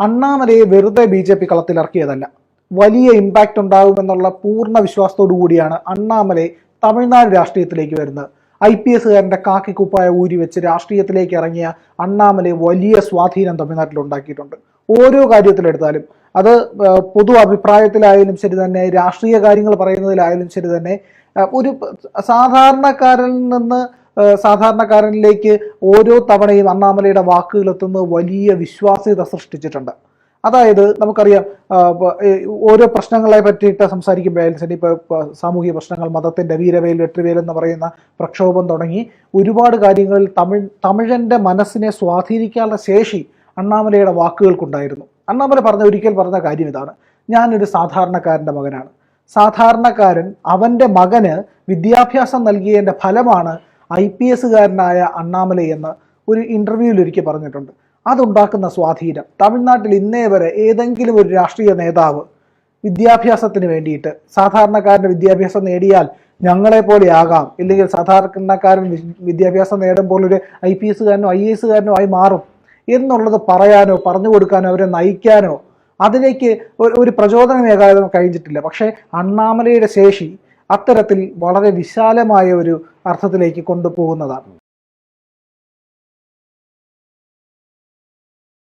അണ്ണാമലയെ വെറുതെ BJP കളത്തിലിറക്കിയതല്ല. വലിയ impact ഉണ്ടാകുമെന്നുള്ള പൂർണ്ണ വിശ്വാസത്തോടു കൂടിയാണ് അണ്ണാമലൈ തമിഴ്നാട് രാഷ്ട്രീയത്തിലേക്ക് വരുന്നത്. IPS-കാരൻ്റെ കാക്കിക്കുപ്പായ ഊരി വെച്ച് രാഷ്ട്രീയത്തിലേക്ക് ഇറങ്ങിയ അണ്ണാമലൈ വലിയ സ്വാധീനം തമിഴ്നാട്ടിൽ ഉണ്ടാക്കിയിട്ടുണ്ട്. ഓരോ കാര്യത്തിലെടുത്താലും അത് പൊതു അഭിപ്രായത്തിലായാലും ശരി തന്നെ, രാഷ്ട്രീയ കാര്യങ്ങൾ പറയുന്നതിലായാലും ശരി തന്നെ, ഒരു സാധാരണക്കാരനിലേക്ക് ഓരോ തവണയും അണ്ണാമലയുടെ വാക്കുകൾ എത്തുന്നത് വലിയ വിശ്വാസ്യത സൃഷ്ടിച്ചിട്ടുണ്ട്. അതായത് നമുക്കറിയാം, ഓരോ പ്രശ്നങ്ങളെ പറ്റിയിട്ട് സംസാരിക്കുമ്പോഴായാലും ശരി, ഇപ്പോൾ സാമൂഹിക പ്രശ്നങ്ങൾ, മതത്തിൻ്റെ വീരവേൽ വെട്ടുവേൽ എന്ന് പറയുന്ന പ്രക്ഷോഭം തുടങ്ങി ഒരുപാട് കാര്യങ്ങളിൽ തമിഴൻ്റെ മനസ്സിനെ സ്വാധീനിക്കാനുള്ള ശേഷി അണ്ണാമലയുടെ വാക്കുകൾക്കുണ്ടായിരുന്നു. അണ്ണാമല ഒരിക്കൽ പറഞ്ഞ കാര്യം ഇതാണ്: ഞാനൊരു സാധാരണക്കാരൻ്റെ മകനാണ്. സാധാരണക്കാരൻ അവൻ്റെ മകന് വിദ്യാഭ്യാസം നൽകിയതിൻ്റെ ഫലമാണ് IPS-കാരനായ അണ്ണാമലൈ എന്ന് ഒരു ഇൻ്റർവ്യൂവിൽ ഒരിക്കൽ പറഞ്ഞിട്ടുണ്ട്. അതുണ്ടാക്കുന്ന സ്വാധീനം തമിഴ്നാട്ടിൽ ഇന്നേ വരെ ഏതെങ്കിലും ഒരു രാഷ്ട്രീയ നേതാവ് വിദ്യാഭ്യാസത്തിന് വേണ്ടിയിട്ട്, സാധാരണക്കാരൻ്റെ വിദ്യാഭ്യാസം നേടിയാൽ ഞങ്ങളെപ്പോലെ ആകാം, ഇല്ലെങ്കിൽ സാധാരണക്കാരൻ വിദ്യാഭ്യാസം നേടുമ്പോൾ ഒരു IPS-കാരനോ IAS-കാരനോ ആയി മാറും എന്നുള്ളത് പറയാനോ പറഞ്ഞു കൊടുക്കാനോ അവരെ നയിക്കാനോ അതിലേക്ക് ഒരു പ്രചോദനമേകാതെ കഴിഞ്ഞിട്ടില്ല. പക്ഷേ അണ്ണാമലയുടെ ശേഷി അത്തരത്തിൽ വളരെ വിശാലമായ ഒരു അർത്ഥത്തിലേക്ക് കൊണ്ടുപോകുന്നതാണ്.